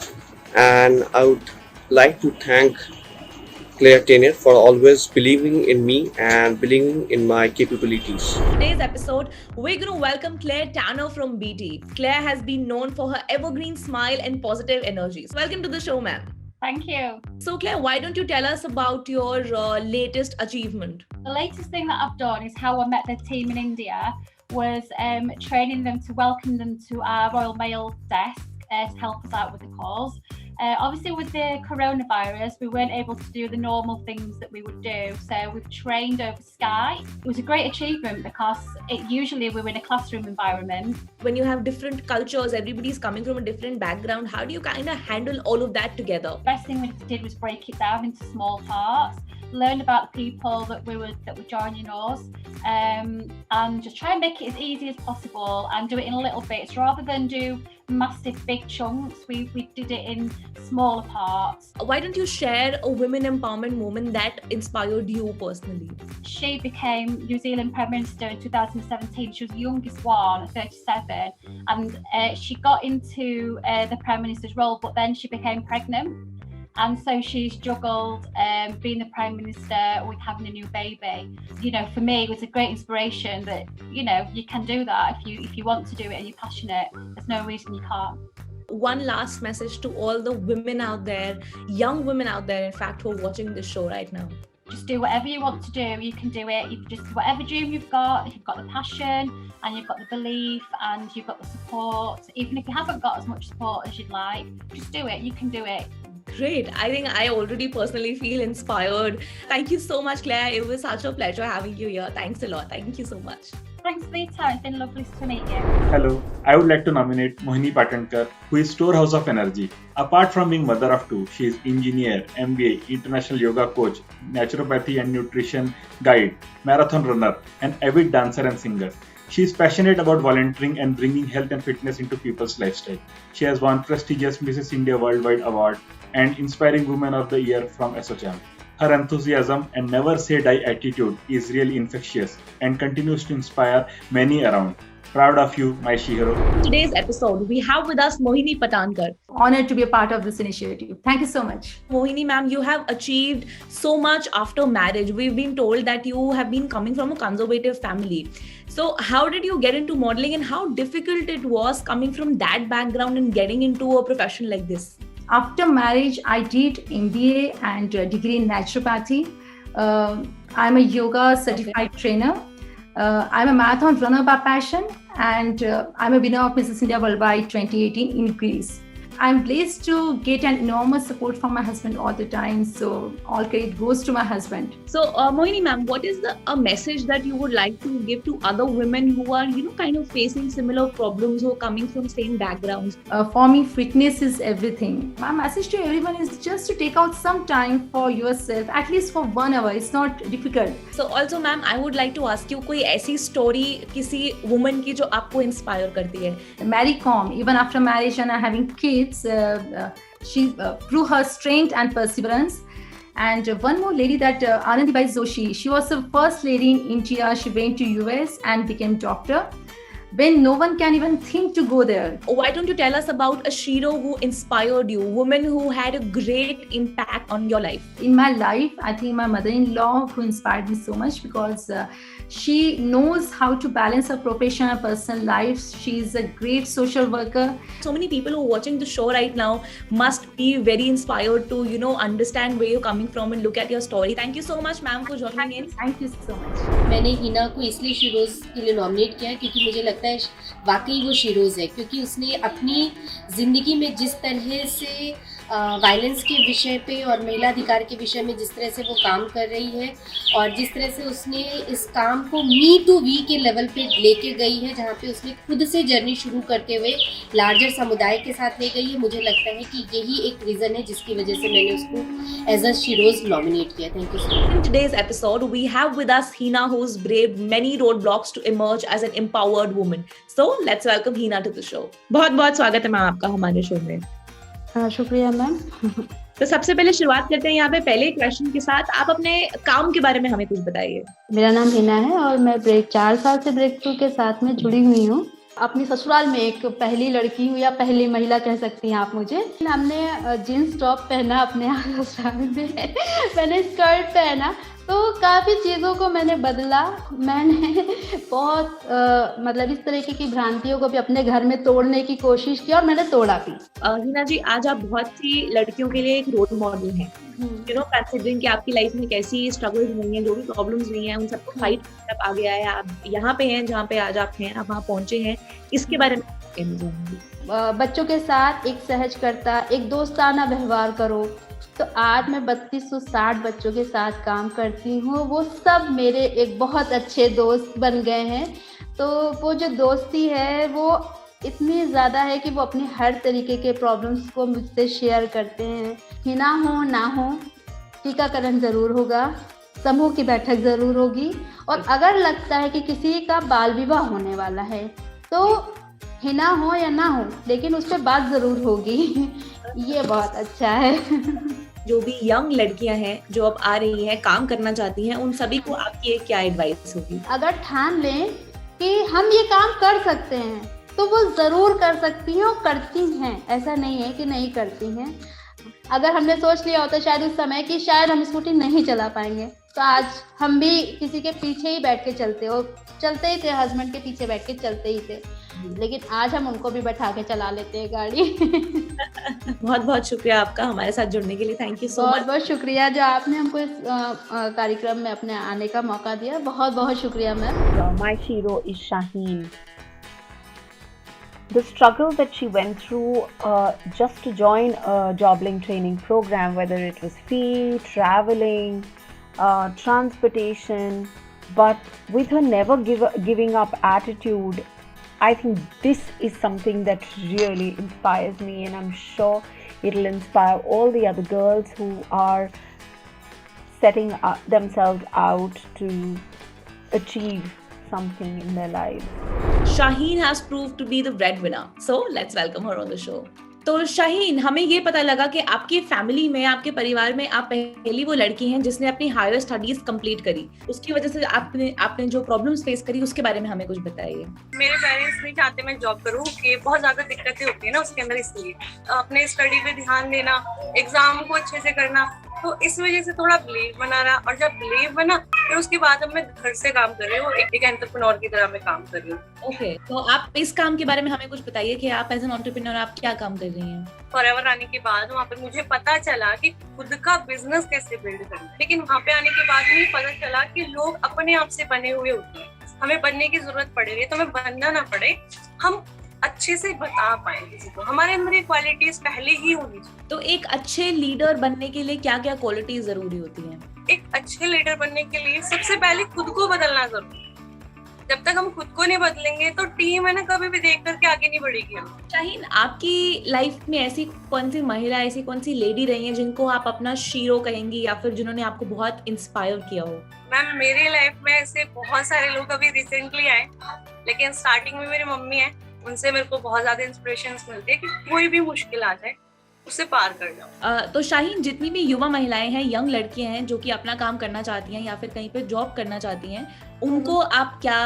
and I would like to thank Claire Tanner for always believing in me and believing in my capabilities. Today's episode, we're going to welcome Claire Tanner from BT. Claire has been known for her evergreen smile and positive energy. So welcome to the show, ma'am. Thank you. So Claire, why don't you tell us about your latest achievement? The latest thing that I've done is how I met the team in India was training them to welcome them to our Royal Mail desk to help us out with the calls. Obviously with the coronavirus, we weren't able to do the normal things that we would do, so we've trained over Skype. It was a great achievement because usually we're in a classroom environment. When you have different cultures, everybody's coming from a different background, how do you kind of handle all of that together? Best thing we did was break it down into small parts, learn about the people that were joining us, and just try and make it as easy as possible and do it in little bits rather than do massive big chunks. We did it in smaller parts. Why don't you share a women empowerment moment that inspired you personally? She became New Zealand Prime Minister in 2017. She was the youngest one at 37, and she got into the Prime Minister's role, but then she became pregnant. And so she's juggled being the Prime Minister with having a new baby. You know, for me, it was a great inspiration that, you know, you can do that if you want to do it and you're passionate. There's no reason you can't. One last message to all the women out there, young women out there, in fact, who are watching this show right now. Just do whatever you want to do. You can do it. You just whatever dream you've got. If you've got the passion and you've got the belief and you've got the support, even if you haven't got as much support as you'd like, just do it. You can do it. Great. I think I already personally feel inspired. Thank you so much, Claire. It was such a pleasure having you here. Thanks a lot. Thank you so much. Thanks for your time. It's been lovely to meet you. Hello. I would like to nominate Mohini Patankar, who is storehouse of energy. Apart from being mother of two, she is engineer, MBA, international yoga coach, naturopathy and nutrition guide, marathon runner, and avid dancer and singer. She is passionate about volunteering and bringing health and fitness into people's lifestyle. She has won prestigious Mrs. India Worldwide Award and Inspiring Woman of the Year from ASSOCHAM. Her enthusiasm and never say die attitude is really infectious and continues to inspire many around. Proud of you, my Shiro. Today's episode, we have with us Mohini Patankar. Honored to be a part of this initiative. Thank you so much. Mohini ma'am, you have achieved so much after marriage. We've been told that you have been coming from a conservative family. So how did you get into modeling and how difficult it was coming from that background and getting into a profession like this? After marriage, I did MBA and a degree in naturopathy. I'm a yoga certified trainer. I'm a marathon runner by passion, and I'm a winner of Mrs. India Worldwide 2018 in Greece. I'm blessed to get an enormous support from my husband all the time. So all credit goes to my husband. So Mohini ma'am, what is a message that you would like to give to other women who are, kind of facing similar problems, who are coming from same backgrounds? For me, fitness is everything. My message to everyone is just to take out some time for yourself, at least for 1 hour. It's not difficult. So also ma'am, I would like to ask you, कोई ऐसी story किसी woman की जो आपको inspire करती है? Mary Kom, even after marriage and having kids, she proved her strength and perseverance. And one more lady, that Anandibai Joshi, she was the first lady in India. She went to US and became doctor. when no one can even think to go there. Why don't you tell us about a Shiro who inspired you, woman who had a great impact on your life? In my life, I think my mother-in-law who inspired me so much, because she knows how to balance her professional and personal life. She's a great social worker. So many people who are watching the show right now must be very inspired to, understand where you're coming from and look at your story. Thank you so much, ma'am, for joining in. Thank you so much. मैंने हिना को इसलिए Sheroes के लिए nominate किया क्योंकि मुझे लगता है वाकई वो शीरोज़ है, क्योंकि उसने अपनी ज़िंदगी में जिस तरह से वायलेंस के विषय पे और महिला अधिकार के विषय में जिस तरह से वो काम कर रही है और जिस तरह से उसने इस काम को मी टू वी के लेवल पे लेके गई है, जहाँ पे उसने खुद से जर्नी शुरू करते हुए लार्जर समुदाय के साथ ले गई है, मुझे लगता है कि यही एक रीज़न है जिसकी वजह से मैंने उसको एज अ शीरोज़ नॉमिनेट किया. Thank you so much. In today's episode, we have with us Hina, who's braved many roadblocks to emerge as an empowered woman. So let's welcome Hina to the show. बहुत स्वागत है ma'am आपका हमारे show में. शुक्रिया ma'am. तो सबसे पहले शुरुआत करते हैं यहाँ पे पहले क्वेश्चन के साथ. आप अपने काम के बारे में हमें कुछ बताइए. मेरा नाम हिना है और मैं 4 साल से ब्रेक थ्रू के साथ में जुड़ी हुई हूँ. अपनी ससुराल में एक पहली लड़की हूँ या पहली महिला कह सकती हैं आप मुझे. हमने जीन्स टॉप पहना अपने ससुराल में, मैंने स्कर्ट पहना, तो काफ़ी चीज़ों को मैंने बदला. मैंने बहुत मतलब इस तरीके की भ्रांतियों को भी अपने घर में तोड़ने की कोशिश की और मैंने तोड़ा भी. हिना जी, आज आप बहुत सी लड़कियों के लिए एक रोल मॉडल हैं. कंसिडरिंग कि आपकी लाइफ में कैसी स्ट्रगल्स हुई हैं, जो भी प्रॉब्लम्स हुई हैं, उन सबको फाइट कर आप आगे आए, आप यहाँ पे हैं जहाँ पे आज आप हैं, आप वहाँ पहुँचे हैं. इसके बारे में कहना चाहूँगी. बच्चों के साथ एक सहजकर्ता, एक दोस्ताना व्यवहार करो. तो आज मैं 3260 बच्चों के साथ काम करती हूँ. वो सब मेरे एक बहुत अच्छे दोस्त बन गए हैं. तो वो जो दोस्ती है वो इतनी ज़्यादा है कि वो अपनी हर तरीके के प्रॉब्लम्स को मुझसे शेयर करते हैं. हिना हो ना हो, टीकाकरण ज़रूर होगा, समूह की बैठक ज़रूर होगी, और अगर लगता है कि किसी का बाल विवाह होने वाला है तो हिना हो या ना हो, लेकिन उस पर बात ज़रूर होगी. ये बहुत अच्छा है. जो भी यंग लड़कियां हैं जो अब आ रही हैं, काम करना चाहती हैं, उन सभी को आपकी क्या एडवाइस होगी? अगर ठान लें कि हम ये काम कर सकते हैं तो वो ज़रूर कर सकती हैं और करती हैं. ऐसा नहीं है कि नहीं करती हैं. अगर हमने सोच लिया होता शायद उस समय कि शायद हम स्कूटी नहीं चला पाएंगे, तो आज हम भी किसी के पीछे ही बैठ के चलते ही थे, हस्बैंड के पीछे बैठ के चलते ही थे. लेकिन आज हम उनको भी बैठा के चला लेते हैं गाड़ी. बहुत शुक्रिया आपका हमारे साथ जुड़ने के लिए. Thank you so much. बहुत शुक्रिया जो आपने हमको इस कार्यक्रम में अपने आने का मौका दिया. बहुत शुक्रिया ma'am. My Shiro is Shaheen. The struggle that she went through just to join a job-link training program, whether it was fee, traveling, transportation, but with her never giving up attitude, I think this is something that really inspires me, and I'm sure it'll inspire all the other girls who are setting themselves out to achieve something in their lives. Shaheen has proved to be the breadwinner, so let's welcome her on the show. तो शाहीन, हमें ये पता लगा कि आपकी family में, आपके परिवार में आप पहली वो लड़की हैं जिसने अपनी हायर स्टडीज कंप्लीट करी. उसकी वजह से आपने जो प्रॉब्लम्स फेस करी उसके बारे में हमें कुछ बताइए. मेरे पेरेंट्स नहीं चाहते मैं जॉब करूं, कि बहुत ज्यादा दिक्कतें होती है ना उसके अंदर, इसलिए अपने स्टडी पे ध्यान देना, एग्जाम को अच्छे से करना, तो इस वजह से थोड़ा बिलीव बना रहा. और जब बिलीव बना फिर उसके बाद अब मैं घर से काम कर रही हूँ, एक एंटरप्रेन्योर की तरह मैं काम कर रही हूँ. ओके, तो आप इस काम के बारे में हमें कुछ बताइए कि आप एज एन एंटरप्रेन्योर आप क्या काम कर रही हैं? फॉरएवर आने के बाद वहाँ पे मुझे पता चला कि खुद का बिजनेस कैसे बिल्ड करना. लेकिन वहाँ पे आने के बाद मुझे पता चला कि लोग अपने आप से बने हुए होते हैं. हमें बनने की जरूरत पड़ रही है, तो हमें बनना ना पड़े, हम अच्छे से बता पाए किसी को. हमारे अंदर ये क्वालिटीज पहले ही होनी चाहिए. तो एक अच्छे लीडर बनने के लिए क्या क्या क्वालिटीज जरूरी होती हैं? एक अच्छे लीडर बनने के लिए सबसे पहले खुद को बदलना जरूरी है. जब तक हम खुद को नहीं बदलेंगे तो टीम है ना कभी भी देख करके आगे नहीं बढ़ेगी. शाहीन, आपकी लाइफ में ऐसी कौन सी महिला, ऐसी कौन सी लेडी रही है जिनको आप अपना शीरो कहेंगी या फिर जिन्होंने आपको बहुत इंस्पायर किया हो? मैम, मेरी लाइफ में ऐसे बहुत सारे लोग अभी रिसेंटली आए, लेकिन स्टार्टिंग में मेरी मम्मी है, उनसे मेरे को बहुत ज्यादा इंस्पिरेशंस मिलती है कि कोई भी मुश्किल आ जाए उससे पार कर जाओ। तो शाहीन, जितनी भी युवा महिलाएं हैं, यंग लड़कियां हैं जो कि अपना काम करना चाहती हैं या फिर कहीं पे जॉब करना चाहती हैं, उनको आप क्या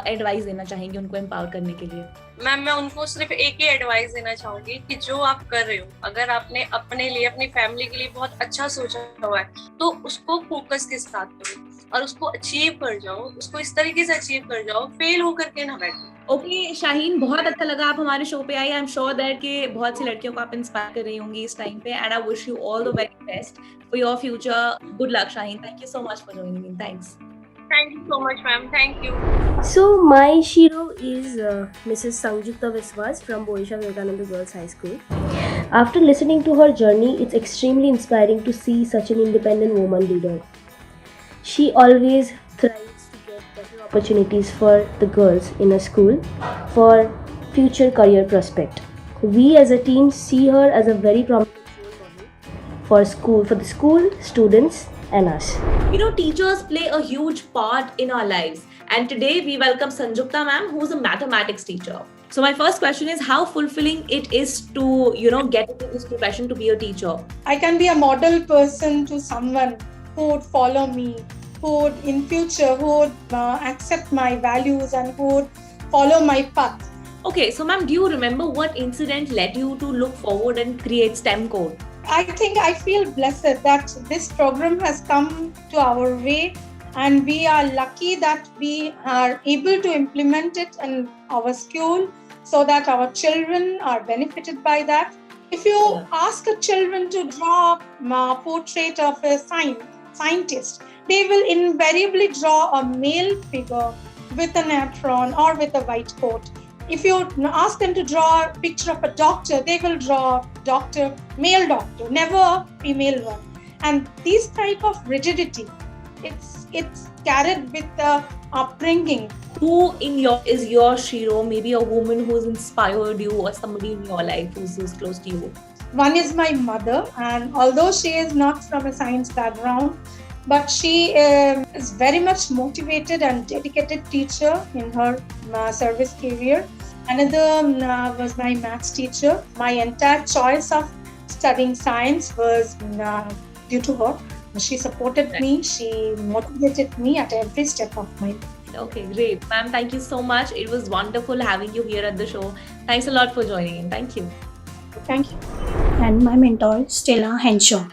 एडवाइस देना चाहेंगे उनको एम्पावर करने के लिए? मैम, मैं उनको सिर्फ एक ही एडवाइस देना चाहूंगी कि जो आप कर रहे हो, अगर आपने अपने लिए, अपनी फैमिली के लिए बहुत अच्छा सोचा हुआ है तो उसको फोकस के साथ करो और उसको अचीव कर जाओ, उसको इस तरीके से अचीव कर जाओ, फेल होकर के ना बैठो। ओके शाहीन, बहुत अच्छा लगा आप हमारे शो पे आई। आई एम श्योर दैट कि बहुत सी लड़कियों को आप इंस्पायर कर रही होंगी इस टाइम पे, and I wish you all the very best for your future. Good luck Shaheen, thank you so much for joining in. Thanks. Thank you so much, ma'am. Thank you. So my hero is Mrs. Sangjukta Viswas from Boisha Vivekananda Girls High School. After listening to her journey, it's extremely inspiring to see such an independent woman leader. She always tries to get better opportunities for the girls in a school for future career prospect. We as a team see her as a very prominent role model for the school, students and us. You know, teachers play a huge part in our lives, and today we welcome Sanjukta ma'am, who's a mathematics teacher. So my first question is how fulfilling it is to, get into this profession to be a teacher. I can be a model person to someone who would follow me, who would in future, who would accept my values and who would follow my path. Okay, so ma'am, do you remember what incident led you to look forward and create STEM code? I think I feel blessed that this program has come to our way, and we are lucky that we are able to implement it in our school so that our children are benefited by that. If you ask a children to draw a portrait of a scientist, they will invariably draw a male figure with an apron or with a white coat. If you ask them to draw a picture of a doctor, they will draw doctor, male doctor, never a female one. And this type of rigidity, it's carried with the upbringing. Who is your hero? Maybe a woman who's inspired you or somebody in your life who's close to you. One is my mother, and although she is not from a science background, but she is very much motivated and dedicated teacher in her service career. Another was my maths teacher. My entire choice of studying science was due to her. She supported me, she motivated me at every step of my life. Okay, great. Ma'am, thank you so much. It was wonderful having you here at the show. Thanks a lot for joining in. Thank you. Thank you. And my mentor, Stella Henshaw.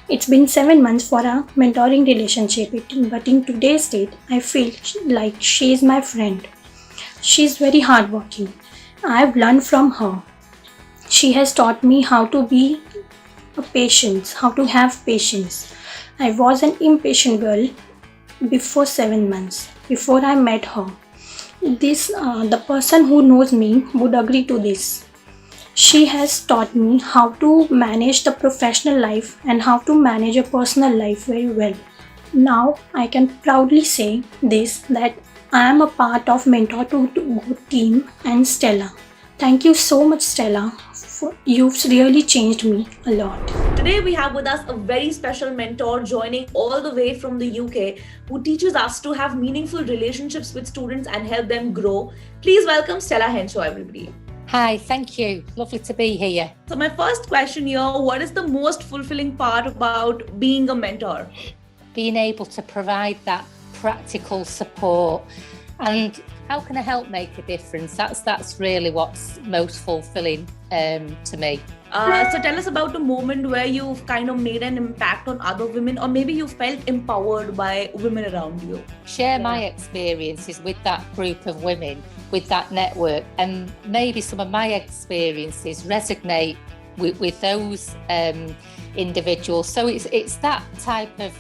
It's been 7 months for a mentoring relationship, but in today's date, I feel like she is my friend. She's very hardworking. I've learned from her. She has taught me how to be patient, how to have patience. I was an impatient girl before 7 months, before I met her. The person who knows me would agree to this. She has taught me how to manage the professional life and how to manage a personal life very well. Now I can proudly say this, that I am a part of Mentor to Good team and Stella. Thank you so much, Stella. You've really changed me a lot. Today we have with us a very special mentor joining all the way from the UK, who teaches us to have meaningful relationships with students and help them grow. Please welcome Stella Henshaw, everybody. Hi, thank you. Lovely to be here. So my first question here, what is the most fulfilling part about being a mentor? Being able to provide that practical support, and how can I help make a difference? That's really what's most fulfilling to me. So tell us about a moment where you've kind of made an impact on other women, or maybe you felt empowered by women around you. Share my experiences with that group of women, with that network, and maybe some of my experiences resonate with those individuals. So it's that type of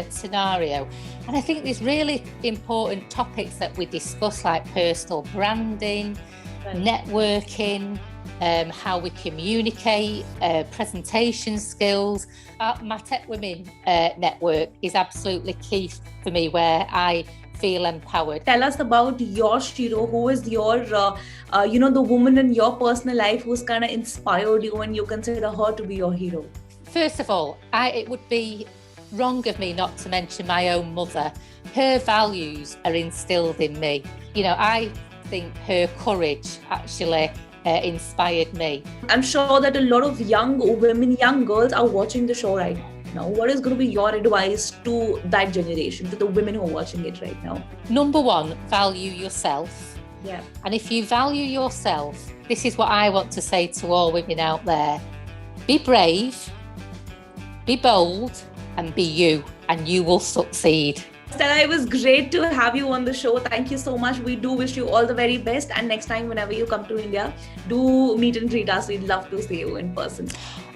scenario. And I think there's really important topics that we discuss, like personal branding, networking, how we communicate, presentation skills. My Tech Women network is absolutely key for me, where I feel empowered. Tell us about your hero. Who is your, the woman in your personal life who's kind of inspired you and you consider her to be your hero? First of all, it would be wrong of me not to mention my own mother. Her values are instilled in me. I think her courage actually inspired me. I'm sure that a lot of young women, young girls are watching the show right now. What is going to be your advice to that generation, to the women who are watching it right now? Number one, value yourself. Yeah. And if you value yourself, this is what I want to say to all women out there. Be brave, be bold, and be you, and you will succeed. Stella, it was great to have you on the show. Thank you so much. We do wish you all the very best. And next time, whenever you come to India, do meet and greet us. We'd love to see you in person.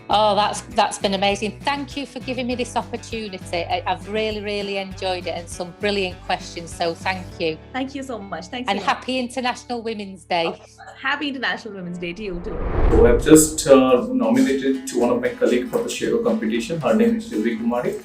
Oh, that's been amazing. Thank you for giving me this opportunity. I've really enjoyed it, and some brilliant questions. So thank you. Thank you so much. Thanks. And happy International Women's Day. Happy International Women's Day to you too. So I've just nominated to one of my colleagues for the Shiro competition. Her name is Shivri Kumari.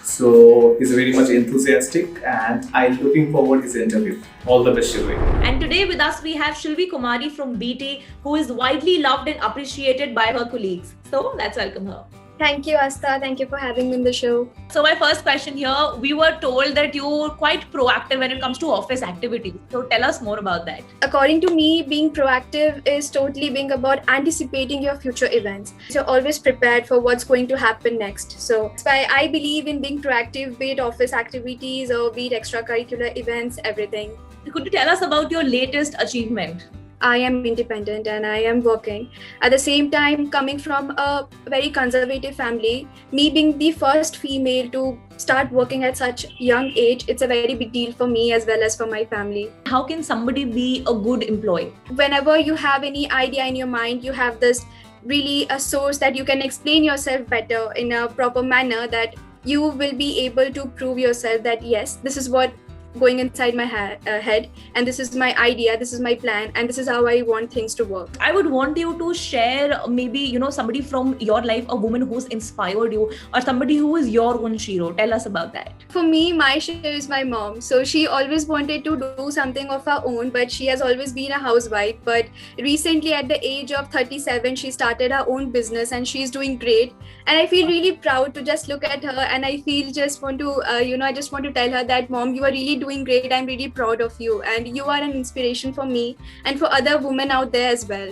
So he's very much enthusiastic, and I'm looking forward to his interview. All the best, Shivri. And today with us we have Shilvi Kumari from BT, who is widely loved and appreciated by her colleagues. So let's welcome her. Thank you, Asta. Thank you for having me in the show. So my first question here, we were told that you're quite proactive when it comes to office activities. So tell us more about that. According to me, being proactive is totally being about anticipating your future events. So you're always prepared for what's going to happen next. So that's why I believe in being proactive, be it office activities or be it extracurricular events, everything. Could you tell us about your latest achievement? I am independent and I am working. At the same time, coming from a very conservative family, me being the first female to start working at such young age, it's a very big deal for me as well as for my family. How can somebody be a good employee? Whenever you have any idea in your mind, you have this really a source that you can explain yourself better in a proper manner, that you will be able to prove yourself that yes, this is what going inside my head, and this is my idea, this is my plan, and this is how I want things to work. I would want you to share maybe, somebody from your life, a woman who's inspired you, or somebody who is your own Shiro. Tell us about that. For me, my Shiro is my mom. So she always wanted to do something of her own, but she has always been a housewife. But recently at the age of 37, she started her own business and she's doing great. And I feel really proud to just look at her, and I feel just want to, I just want to tell her that, Mom, you are really doing great. I'm really proud of you, and you are an inspiration for me and for other women out there as well.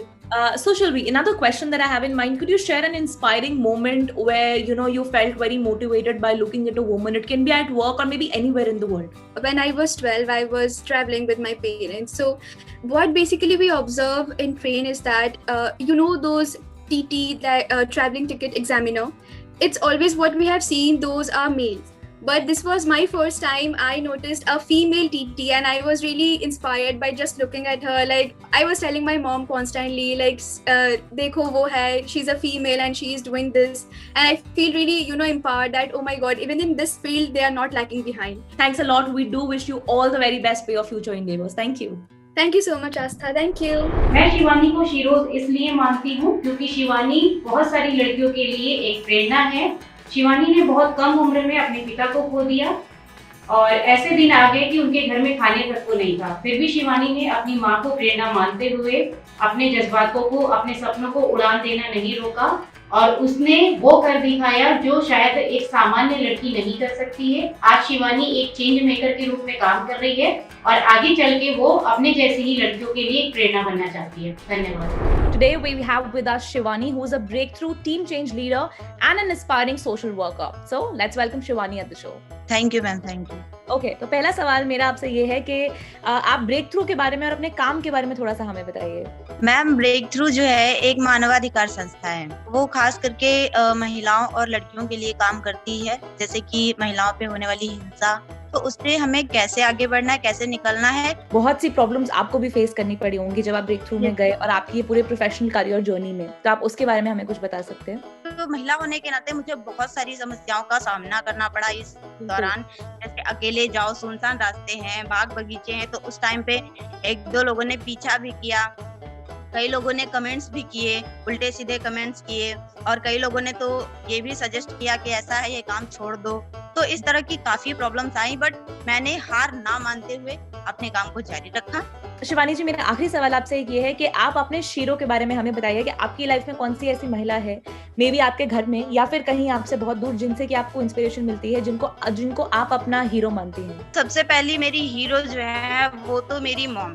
So Shilvi, another question that I have in mind, could you share an inspiring moment where you felt very motivated by looking at a woman? It can be at work or maybe anywhere in the world. When I was 12, I was traveling with my parents. So what basically we observe in train is that those TT, traveling ticket examiner, it's always what we have seen, those are males. But this was my first time I noticed a female TT, and I was really inspired by just looking at her. Like, I was telling my mom constantly, like, dekho wo hai, she's a female and she's doing this. And I feel really, empowered that, oh my God, even in this field, they are not lacking behind. Thanks a lot. We do wish you all the very best for your future endeavors. Thank you. Thank you so much, Astha. Thank you. मैं शिवानी को Sheroes इसलिए मानती हूँ क्योंकि शिवानी बहुत सारी लड़कियों के लिए एक प्रेरणा है। शिवानी ने बहुत कम उम्र में अपने पिता को खो दिया और ऐसे दिन आ गए कि उनके घर में खाने तक को नहीं था। फिर भी शिवानी ने अपनी माँ को प्रेरणा मानते हुए अपने जज्बातों को, अपने सपनों को उड़ान देना नहीं रोका और उसने वो कर दिखाया जो शायद एक सामान्य लड़की नहीं कर सकती है। आज शिवानी एक चेंज मेकर के रूप में काम कर रही है और आगे चल के वो अपने जैसी ही लड़कियों के लिए एक प्रेरणा बनना चाहती है। धन्यवाद। Today we have with us Shivani, who is a breakthrough team change leader and an aspiring social worker. So let's welcome Shivani at the show. Thank you, ma'am. Thank you. Okay, तो पहला सवाल मेरा आपसे ये है कि आप break through के बारे में और अपने काम के बारे में थोड़ा सा हमें बताइए। मैम, ब्रेक थ्रू जो है एक मानवाधिकार संस्था है। वो खास करके महिलाओं और लड़कियों के लिए काम करती है, जैसे कि महिलाओं पे होने वाली हिंसा, तो उससे हमें कैसे आगे बढ़ना है, कैसे निकलना है। बहुत सी प्रॉब्लम्स आपको भी फेस करनी पड़ी होंगी जब आप ब्रेक थ्रू में गए और आपकी ये पूरे प्रोफेशनल करियर जर्नी में, तो आप उसके बारे में हमें कुछ बता सकते हैं? तो महिला होने के नाते मुझे बहुत सारी समस्याओं का सामना करना पड़ा इस दौरान। जैसे अकेले जाओ, सुनसान रास्ते हैं, बाग बगीचे हैं, तो उस टाइम पे एक दो लोगों ने पीछा भी किया, कई लोगों ने कमेंट्स भी किए, उल्टे सीधे कमेंट्स किए, और कई लोगों ने तो ये भी सजेस्ट किया कि ऐसा है, ये काम छोड़ दो। तो इस तरह की काफी प्रॉब्लम्स आई, बट मैंने हार ना मानते हुए अपने काम को जारी रखा। शिवानी जी, मेरा आखिरी सवाल आपसे ये है कि आप अपने शीरो के बारे में हमें बताइए कि आपकी लाइफ में कौन सी ऐसी महिला है, मे बी आपके घर में या फिर कहीं आपसे बहुत दूर, जिनसे कि आपको इंस्पिरेशन मिलती है, जिनको आप अपना हीरो मानती हैं? सबसे पहली मेरी हीरो जो है वो तो मेरी मॉम,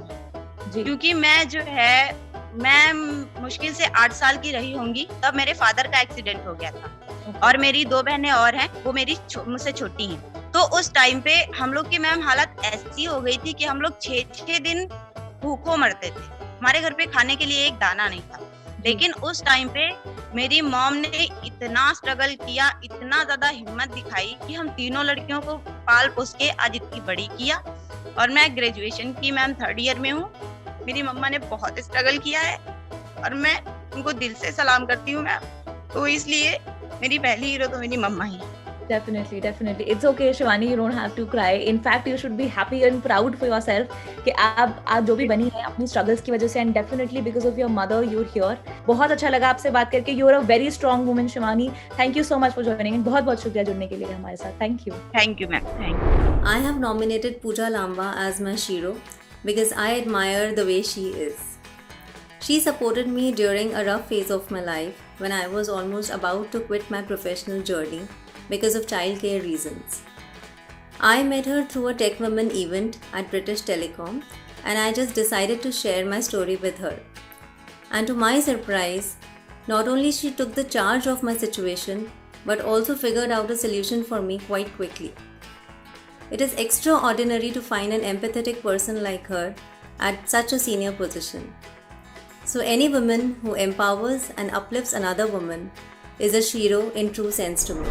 क्योंकि मैं जो है मैं मुश्किल से 8 साल की रही होंगी, तब मेरे फादर का एक्सीडेंट हो गया था और मेरी 2 बहनें और हैं, वो मुझसे छोटी हैं। तो उस टाइम पे हम लोग की मैम हालत ऐसी हो गई थी कि हम लोग 6 दिन भूखों मरते थे। हमारे घर पे खाने के लिए एक दाना नहीं था। लेकिन उस टाइम पे मेरी मॉम ने इतना स्ट्रगल किया, इतना ज्यादा हिम्मत दिखाई कि हम तीनों लड़कियों को पाल पोस के आज इतनी बड़ी किया। और मैं ग्रेजुएशन की मैम 3rd ईयर में हूँ। मेरी मम्मा ने बहुत स्ट्रगल किया है और मैं उनको दिल से सलाम करती हूँ मैम। तो इसलिए मेरी पहली हीरो तो मेरी मम्मा ही है। Definitely. It's okay, Shivani. You don't have to cry. In fact, you should be happy and proud for yourself कि आप जो भी बनी है अपनी struggles की वजह से, and definitely because of your mother, you're here. बहुत अच्छा लगा आपसे बात करके. You're a very strong woman, Shivani. Thank you so much for joining. And बहुत शुक्रिया जुड़ने के लिए हमारे साथ. Thank you. Thank you, ma'am. Thank you. I have nominated Pooja Lamba as my Shiro because I admire the way she is. She supported me during a rough phase of my life when I was almost about to quit my professional journey because of childcare reasons. I met her through a Tech Women event at British Telecom and I just decided to share my story with her. And to my surprise, not only she took the charge of my situation but also figured out a solution for me quite quickly. It is extraordinary to find an empathetic person like her at such a senior position. So any woman who empowers and uplifts another woman is a Shiro in true sense to me.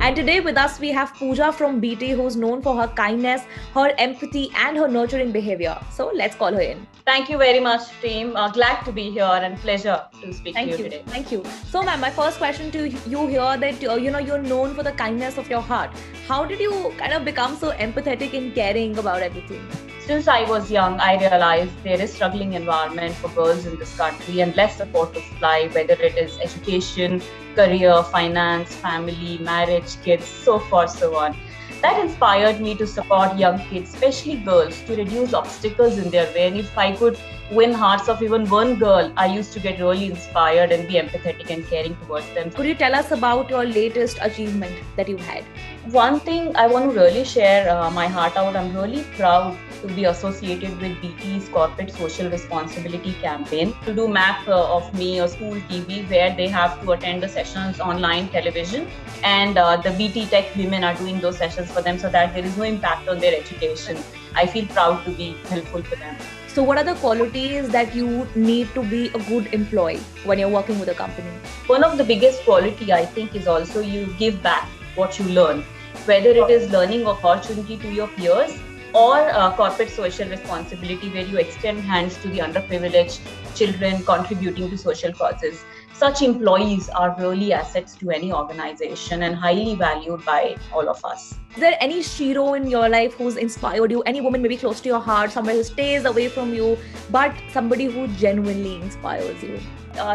And today with us we have Pooja from BT, who's known for her kindness, her empathy and her nurturing behavior. So let's call her in. Thank you very much, team. Glad to be here and pleasure to speak to you today. Thank you. So ma'am, my first question to you here that you're known for the kindness of your heart. How did you kind of become so empathetic and caring about everything? Since I was young, I realized there is struggling environment for girls in this country and less support to supply, whether it is education, career, finance, family, marriage, kids, so forth, so on. That inspired me to support young kids, especially girls, to reduce obstacles in their way. And if I could win hearts of even one girl, I used to get really inspired and be empathetic and caring towards them. Could you tell us about your latest achievement that you've had? One thing I want to really share my heart out. I'm really proud to be associated with BT's corporate social responsibility campaign to do map of me or school TV, where they have to attend the sessions online television, and the BT Tech women are doing those sessions for them so that there is no impact on their education. I feel proud to be helpful for them. So what are the qualities that you need to be a good employee when you're working with a company? One of the biggest quality I think is also you give back what you learn, whether it is learning opportunity to your peers or corporate social responsibility, where you extend hands to the underprivileged children, contributing to social causes. Such employees are really assets to any organization and highly valued by all of us. Is there any Shiro in your life who's inspired you? Any woman maybe close to your heart, somebody who stays away from you, but somebody who genuinely inspires you?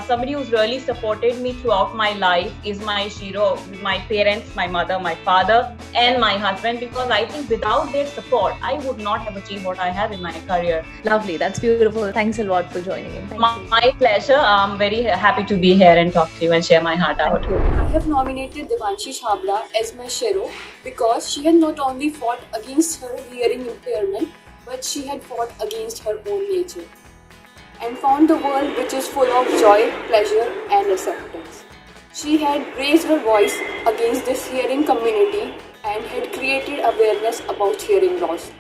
Somebody who's really supported me throughout my life is my Shiro, my parents, my mother, my father, and my husband, because I think without their support, I would not have achieved what I have in my career. Lovely, that's beautiful. Thanks a lot for joining in. My pleasure. I'm very happy to be here and talk to you and share my heart out. I have nominated Devanshi Chhabra as my Shiro because she had not only fought against her hearing impairment, but she had fought against her own nature and found the world which is full of joy, pleasure and acceptance. She had raised her voice against this hearing community and had created awareness about hearing loss.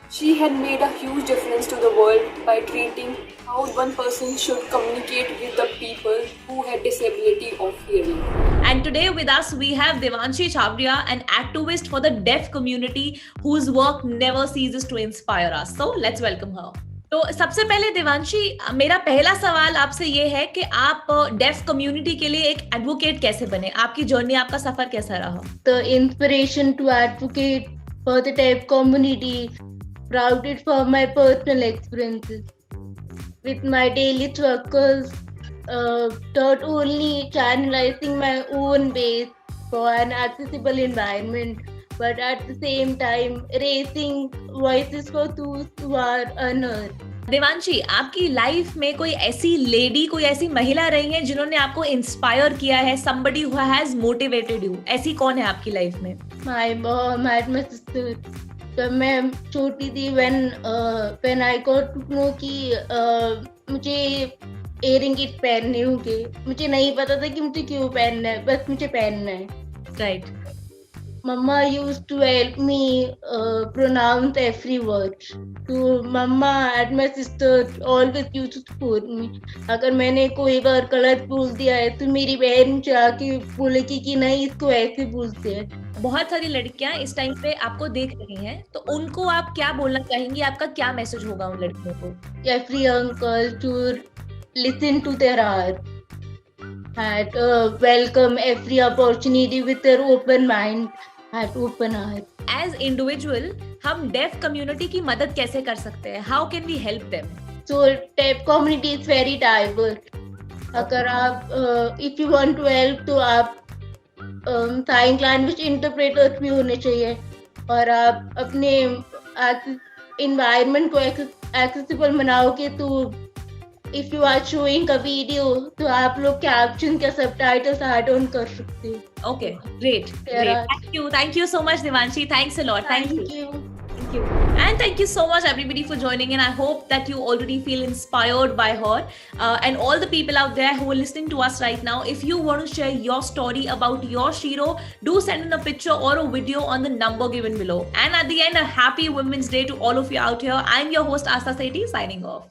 She had made a huge difference to the world by treating how one person should communicate with the people who had disability of hearing. And today with us we have Devanshi Chhabra, an activist for the deaf community whose work never ceases to inspire us. So let's welcome her. तो सबसे पहले देवांशी, मेरा पहला सवाल आपसे ये है कि आप डेफ कम्युनिटी के लिए एक एडवोकेट कैसे बने? आपकी जर्नी, आपका सफर कैसा रहा? The inspiration to advocate for the deaf community sprouted from my personal experiences with my daily struggles, not only channelizing my own base for an accessible environment, but at the same time raising voices for those who are unheard. Devanshi, आपकी life में कोई ऐसी lady, कोई ऐसी महिला रही है जिन्होंने आपको इंस्पायर किया है? somebody who has motivated you. ऐसी कौन है आपकी लाइफ में? My mom and my sister. जब मैं छोटी थी, when I got to know कि मुझे इयरिंग पहनने होंगे, मुझे नहीं पता था कि मुझे क्यों पहनना है, बस मुझे पहनना है। Right. Mama used to help me pronounce every word. So Mama and my sister always used to support me. अगर मैंने कोई बार गलत बोल दिया है तो मेरी बहन मुझे आके बोलेगी कि नहीं इसको ऐसे बोलते हैं। बहुत सारी लड़कियां इस टाइम पे आपको देख रही हैं, तो उनको आप क्या बोलना चाहेंगी? आपका क्या मैसेज होगा उन लड़कियों को? Every uncle to listen to their heart and welcome every opportunity with their open mind and open heart. As individual, हम deaf community की मदद कैसे कर सकते हैं? How can we help them? So deaf community is very diverse. अगर आप if you want to help तो आप sign language interpreters भी होने चाहिए, और आप अपने environment को accessible बनाओगे तो if you are showing a video तो आप लोग caption के subtitles add on कर सकते हो. Okay, great. Thank you so much, Devanshi. Thanks a lot. Thank you. And thank you so much everybody for joining in. I hope that you already feel inspired by her, and all the people out there who are listening to us right now. If you want to share your story about your Shiro, do send in a picture or a video on the number given below. And at the end, a happy Women's Day to all of you out here. I'm your host Asta Sethi signing off.